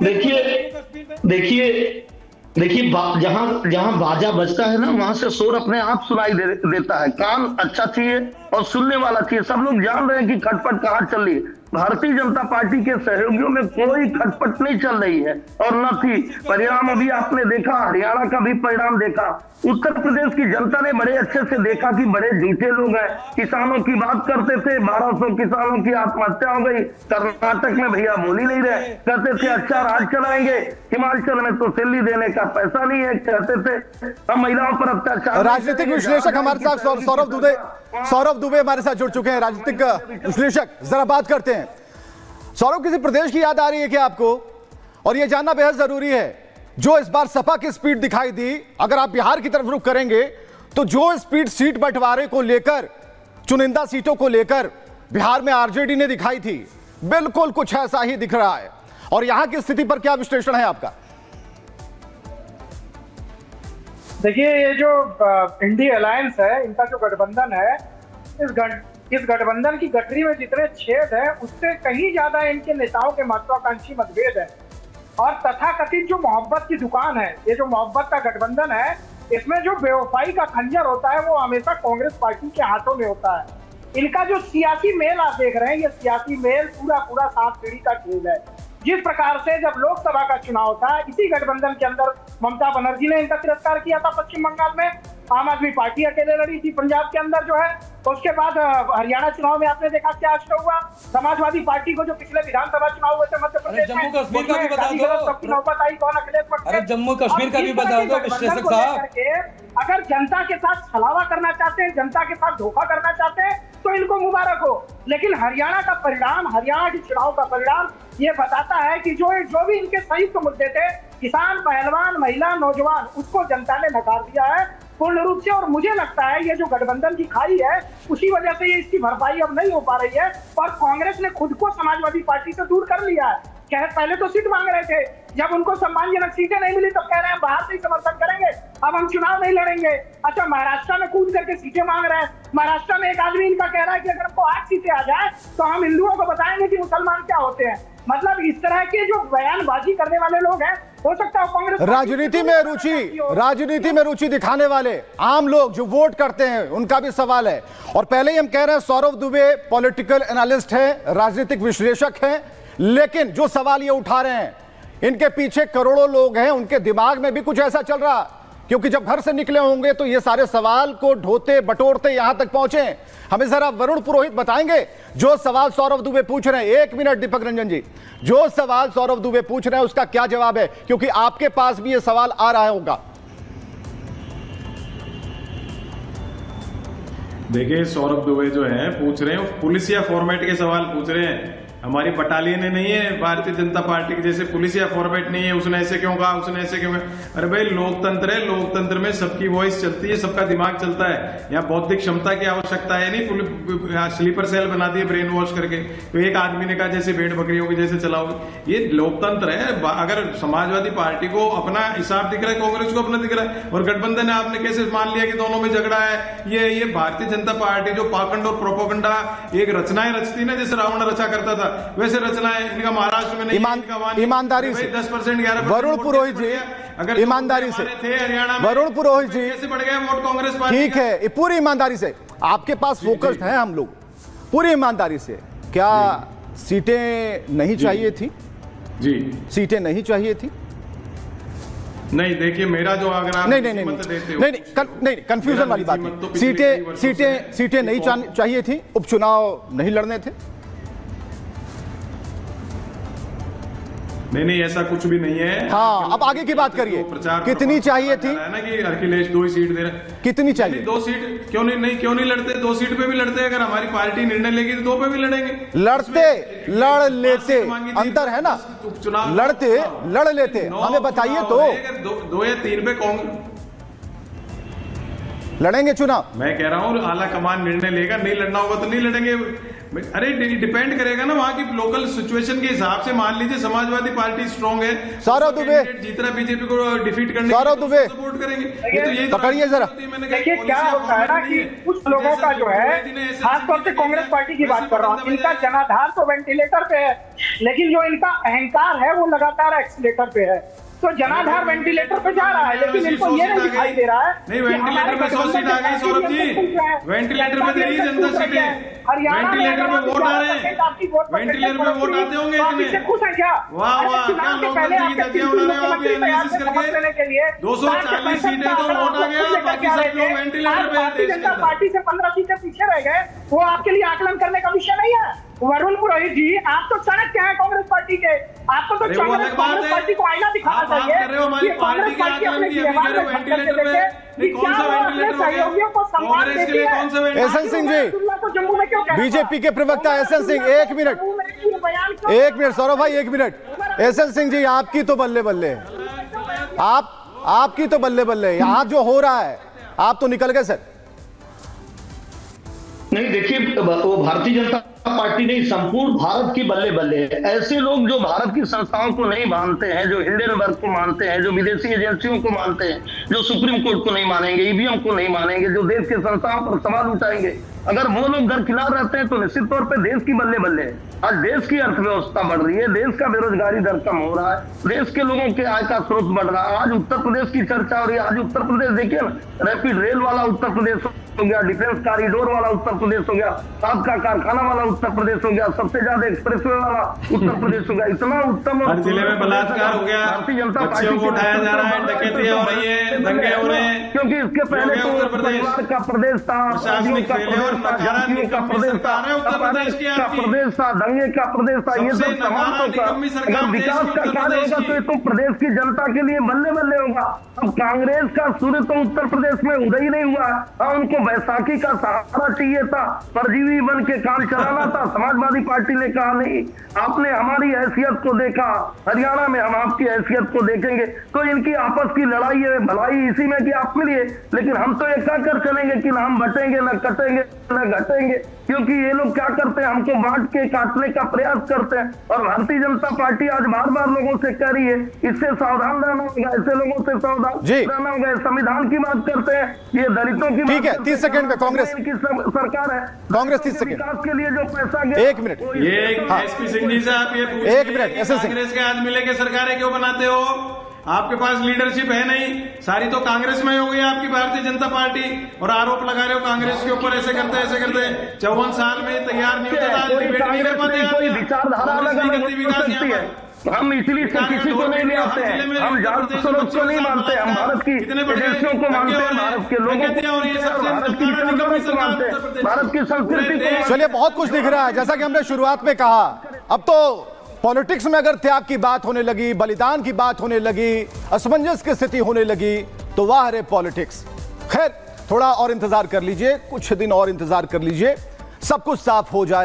देखिए देखिए देखिए जहां जहां बाजा बजता है ना, वहां से शोर अपने आप सुनाई देता है। कान अच्छा चाहिए और सुनने वाला चाहिए। सब लोग जान रहे हैं कि खटपट कहां चल रही है। भारतीय जनता पार्टी के सहयोगियों में कोई खटपट नहीं चल रही है और न थी। परिणाम अभी आपने देखा, हरियाणा का भी परिणाम देखा। उत्तर प्रदेश की जनता ने बड़े अच्छे से देखा कि बड़े झूठे लोग हैं। किसानों की बात करते थे, 1200 किसानों की आत्महत्या हो गई। कर्नाटक में भैया बोल ही नहीं रहे, कहते थे अच्छा राज चलाएंगे। हिमाचल में तो सिल्ली देने का पैसा नहीं है, कहते थे हम महिलाओं पर अत्याचार। राजनीतिक विश्लेषक हमारे साथ सौरभ दुबे हमारे साथ जुड़ चुके हैं। राजनीतिक विश्लेषक, जरा बात करते हैं। सौरभ, किसी प्रदेश की याद आ रही है क्या आपको? और यह जानना बेहद जरूरी है, जो इस बार सपा की स्पीड दिखाई दी, अगर आप बिहार की तरफ रुख करेंगे तो जो स्पीड सीट बंटवारे को लेकर, चुनिंदा सीटों को लेकर बिहार में आरजेडी ने दिखाई थी, बिल्कुल कुछ ऐसा ही दिख रहा है। और यहां की स्थिति पर क्या विश्लेषण है आपका? देखिए, ये जो इंडिया अलायंस है, इनका जो गठबंधन है, इस गठबंधन की गठरी में जितने छेद है, उससे कहीं ज्यादा इनके नेताओं के महत्वाकांक्षी मतभेद है। और तथाकथित जो मोहब्बत की दुकान है, ये जो मोहब्बत का गठबंधन है, इसमें जो बेवफाई का खंजर होता है वो हमेशा कांग्रेस पार्टी के हाथों में होता है। इनका जो सियासी मेल आप देख रहे हैं, ये सियासी मेल पूरा 7 पीढ़ी का खेल है। जिस प्रकार से जब लोकसभा का चुनाव था, इसी गठबंधन के अंदर ममता बनर्जी ने इनका तिरस्कार किया था पश्चिम बंगाल में। आम आदमी पार्टी अकेले लड़ी थी पंजाब के अंदर जो है। उसके बाद हरियाणा चुनाव में आपने देखा क्या अष्ट हुआ। समाजवादी पार्टी को जो पिछले विधानसभा चुनाव हुए थे मध्य प्रदेश में, जम्मू कश्मीर का भी बता दो। सबकी नौबत आई, कौन अखिलेश पटेल। अरे जम्मू कश्मीर का भी बता दो विश्लेषक साहब। अगर जनता के साथ छलावा करना चाहते हैं, जनता के साथ धोखा करना चाहते हैं, तो इनको मुबारक हो। लेकिन हरियाणा का परिणाम, हरियाणा के चुनाव का परिणाम ये बताता है कि जो भी इनके संयुक्त मुद्दे थे, किसान, पहलवान, महिला, नौजवान, उसको जनता ने नकार दिया है पूर्ण रूप से। और मुझे लगता है ये जो गठबंधन की खाई है, उसी वजह से ये इसकी भरपाई अब नहीं हो पा रही है। और कांग्रेस ने खुद को समाजवादी पार्टी से दूर कर लिया है। पहले तो सीट मांग रहे थे, जब उनको सम्मानजनक सीटें नहीं मिली तो कह रहे हैं बाहर से ही समर्थन करेंगे, अब हम चुनाव नहीं लड़ेंगे। अच्छा, महाराष्ट्र में कूद करके सीटें मांग रहे हैं। महाराष्ट्र में एक आदमी इनका कह रहा है कि अगर हमको 8 सीटें आ जाए तो हम हिंदुओं को बताएंगे कि मुसलमान क्या होते हैं। मतलब इस तरह के जो बयानबाजी करने वाले लोग हैं, हो सकता है कांग्रेस राजनीति में रुचि दिखाने वाले आम लोग जो वोट करते हैं, उनका भी सवाल है। और पहले ही हम कह रहे हैं, सौरभ दुबे पॉलिटिकल एनालिस्ट हैं, राजनीतिक विश्लेषक हैं, लेकिन जो सवाल ये उठा रहे हैं, इनके पीछे करोड़ों लोग हैं, उनके दिमाग में भी कुछ ऐसा चल रहा, क्योंकि जब घर से निकले होंगे तो ये सारे सवाल को ढोते बटोरते यहां तक पहुंचे। हमें जरा वरुण पुरोहित बताएंगे जो सवाल सौरभ दुबे पूछ रहे हैं। 1 मिनट दीपक रंजन जी, जो सवाल सौरभ दुबे पूछ रहे हैं उसका क्या जवाब है, क्योंकि आपके पास भी ये सवाल आ रहा होगा। देखिए, सौरभ दुबे जो है पूछ रहे हैं पुलिसिया फॉर्मेट के सवाल पूछ रहे हैं। हमारी बटालियन नहीं है भारतीय जनता पार्टी की जैसे पुलिसिया फॉर्मेट नहीं है, उसने ऐसे क्यों कहा, उसने ऐसे क्यों कहा। अरे भाई, लोकतंत्र है, लोकतंत्र में सबकी वॉइस चलती है, सबका दिमाग चलता है। यहाँ बौद्धिक क्षमता की आवश्यकता है नहीं, स्लीपर सेल बना दिए ब्रेन वॉश करके। तो एक आदमी ने कहा जैसे भेड़ बकरियों की जैसे चलाओगे, ये लोकतंत्र है। अगर समाजवादी पार्टी को अपना हिसाब दिख रहा है, कांग्रेस को अपना दिख रहा है, और गठबंधन है, आपने कैसे मान लिया कि दोनों में झगड़ा है। ये भारतीय जनता पार्टी जो पाखंड और प्रोपोगंडा एक रचनाएं रचती ना, जैसे रावण रचा करता था, वैसे रचना है। इनका महाराष्ट्र में नहीं, ईमानदारी से 10% 11% वरुण पुरोहित जी, अगर ईमानदारी से थे हरियाणा में, वरुण पुरोहित जी, कैसे बढ़ गया वोट कांग्रेस पार्टी? ठीक है, पूरी ईमानदारी से आपके पास फोकस्ड है हम लोग, पूरी ईमानदारी से, क्या सीटें नहीं चाहिए थी? जी, सीटें नहीं चाहिए थी? नहीं, देखिए, मेरा जो आग्रह नहीं, कंफ्यूजन वाली बात है। सीटें नहीं चाहिए थी, उपचुनाव नहीं लड़ने थे? नहीं, ऐसा कुछ भी नहीं है। हाँ, अब आगे की बात करिए, कितनी चाहिए थी? ना कि अखिलेश 2 ही सीट दे रहे, कितनी चाहिए? 2 सीट क्यों नहीं लड़ते? 2 सीट पे भी लड़ते। अगर हमारी पार्टी निर्णय लेगी तो 2 पे भी लड़ेंगे। लड़ लेते, अंतर है ना, लड़ लेते, हमें बताइए तो। 2 या 3 पे कांग्रेस लड़ेंगे चुनाव? मैं कह रहा हूँ आला कमान निर्णय लेगा, नहीं लड़ना होगा तो नहीं लड़ेंगे। अरे डिपेंड करेगा ना वहाँ की लोकल सिचुएशन के हिसाब से। मान लीजिए समाजवादी पार्टी स्ट्रांग है, सौरभ दुबे जीत रहा बीजेपी को डिफीट करने सौरभ दुबे सपोर्ट करेंगे। ये तो यही पकड़िए जरा। देखिए क्या होता है ना कि कुछ लोगों का जो है, खासतौर से कांग्रेस पार्टी की बात कर रहा हूँ, इनका जनाधार तो वेंटिलेटर पे है, लेकिन जो इनका अहंकार है वो लगातार एक्सीलेटर पे है। तो जनाधार वेंटिलेटर पे जा रहा है, लेकिन इनको ये नहीं दिखाई दे रहा है। नहीं, वेंटिलेटर पे 100 सीट आ गई सौरभ जी, वेंटिलेटर पे दे रही है जनता सीटें, वेंटिलेटर पे वोट आ रहे हैं, वेंटिलेटर पे वोट आते होंगे इतने। खुश है क्या? वाह वाह, क्या लोकतंत्र की धज्जियां उड़ा रहे हो आप एनालिसिस करके। 240 सीटें तो वोट आ गया, बाकी सब लोग वेंटिलेटर पे। भारतीय जनता पार्टी से 15 सीटें पीछे रह गए, वो आपके लिए आकलन करने का विषय नहीं है। वरुण पुरोहित जी, आप तो चाणक्य हैं कांग्रेस पार्टी के, आपको तो कांग्रेस पार्टी को आईना दिखाना चाहिए। आप कर रहे हो हमारी पार्टी के आकलन की, अभी कह रहे हो वेंटिलेटर पे। नहीं, कौन सा वेंटिलेटर हो गया कांग्रेस के लिए? कौन सा वेंटिलेटर? एहसन सिंह जी, बीजेपी के प्रवक्ता एहसन सिंह, एक मिनट सौरभ भाई, एक मिनट। एहसन सिंह जी, आपकी तो बल्ले बल्ले है, आपकी तो बल्ले बल्ले है। यहाँ जो हो रहा है, आप तो निकल गए सर। नहीं देखिए, वो भारतीय जनता पार्टी नहीं, संपूर्ण भारत की बल्ले बल्ले है। ऐसे लोग जो भारत की संस्थाओं को नहीं मानते हैं, जो हिंडनबर्ग को मानते हैं, जो विदेशी एजेंसियों को मानते हैं, जो सुप्रीम कोर्ट को नहीं मानेंगे, ईवीएम को नहीं मानेंगे, जो देश के संस्थाओं पर सवाल उठाएंगे, अगर वो लोग दरकिनार रहते हैं तो निश्चित तौर पे देश की बल्ले बल्ले है। आज देश की अर्थव्यवस्था बढ़ रही है, देश का बेरोजगारी दर कम हो रहा है, देश के लोगों के आय का स्रोत बढ़ रहा है। आज उत्तर प्रदेश की चर्चा हो रही है। आज उत्तर प्रदेश देखिए ना, रैपिड रेल वाला उत्तर प्रदेश हो गया, डिफेंस कॉरिडोर वाला उत्तर प्रदेश हो गया, सात का कारखाना वाला उत्तर प्रदेश हो गया, सबसे ज्यादा एक्सप्रेसवे वाला उत्तर प्रदेश हो गया। इतना उत्तम हर जिले में बलात्कार हो गया, भारतीय जनता बच्चियों को उठाया जा रहा है, डकैतियां हो रही है, दंगे हो रहे हैं, क्योंकि इसके पहले तो उत्तर प्रदेश का प्रदेश था, प्रशासनिक का फेलियर, प्रदेश था, नकारा जातियों का निकम्मी प्रदेश था, सरकार है उत्तर प्रदेश की का आपकी। प्रदेश था, दंगे का प्रदेश था। ये सबसे सब तमाम नकारा होगा। निकम्मी सरकार अगर विकास देश की का उत्तर कार्य प्रदेश होगा तो ये की। तो प्रदेश की जनता के लिए बल्ले बल्ले होगा। अब कांग्रेस का सूर्य तो उत्तर प्रदेश में उदय ही नहीं हुआ। हाँ, उनको बैसाखी का सहारा चाहिए था, परजीवी बन के काम चलाना था। समाजवादी पार्टी ने कहा नहीं, आपने हमारी हैसियत को देखा, हरियाणा में हम आपकी हैसियत को देखेंगे। तो इनकी आपस की लड़ाई है, भलाई इसी में कि आप मिलिए, लेकिन हम तो एक कर चलेंगे कि ना हम बटेंगे, ना कटेंगे, ना घटेंगे। क्योंकि ये लोग क्या करते हैं, हमको बांट के काटने का प्रयास करते हैं। और भारतीय जनता पार्टी आज बार बार लोगों से कह रही है, इससे सावधान रहना होगा, ऐसे लोगों से सावधान रहना होगा। संविधान की बात करते हैं, ये दलितों की ठीक है। 30 सेकंड में कांग्रेस की सरकार है, कांग्रेस 30 सेकंड विकास के लिए जो पैसा गया। 1 मिनट। ये एसपी सिंह जी से आप ये पूछिए, 1 मिनट, एसएस सिंह। कांग्रेस के आज मिले के सरकारें क्यों बनाते हो? आपके पास लीडरशिप है नहीं, सारी तो कांग्रेस में हो गई आपकी भारतीय जनता पार्टी, और आरोप लगा रहे हो कांग्रेस के ऊपर, ऐसे करते 54 साल में तैयार नहीं होता था, डिबेट नहीं कर पाते। कोई विचारधारा अलग अलग हो सकती है, हम इसीलिए से किसी को नहीं ले आते हैं, हम जासूसों को नहीं मानते, हम भारत की एजेंसियों को मानते हैं, भारत के लोगों को, भारत की विचारधारा को मानते हैं, भारत की संस्कृति को। चलिए, बहुत कुछ दिख रहा है। जैसा कि हमने शुरुआत में कहा, अब तो पॉलिटिक्स में अगर त्याग की बात होने लगी, बलिदान की बात होने लगी, असमंजस की स्थिति होने लगी, तो वाह रे पॉलिटिक्स। खैर, थोड़ा और इंतजार कर लीजिए, कुछ दिन और इंतजार कर लीजिए, सब कुछ साफ हो जाए।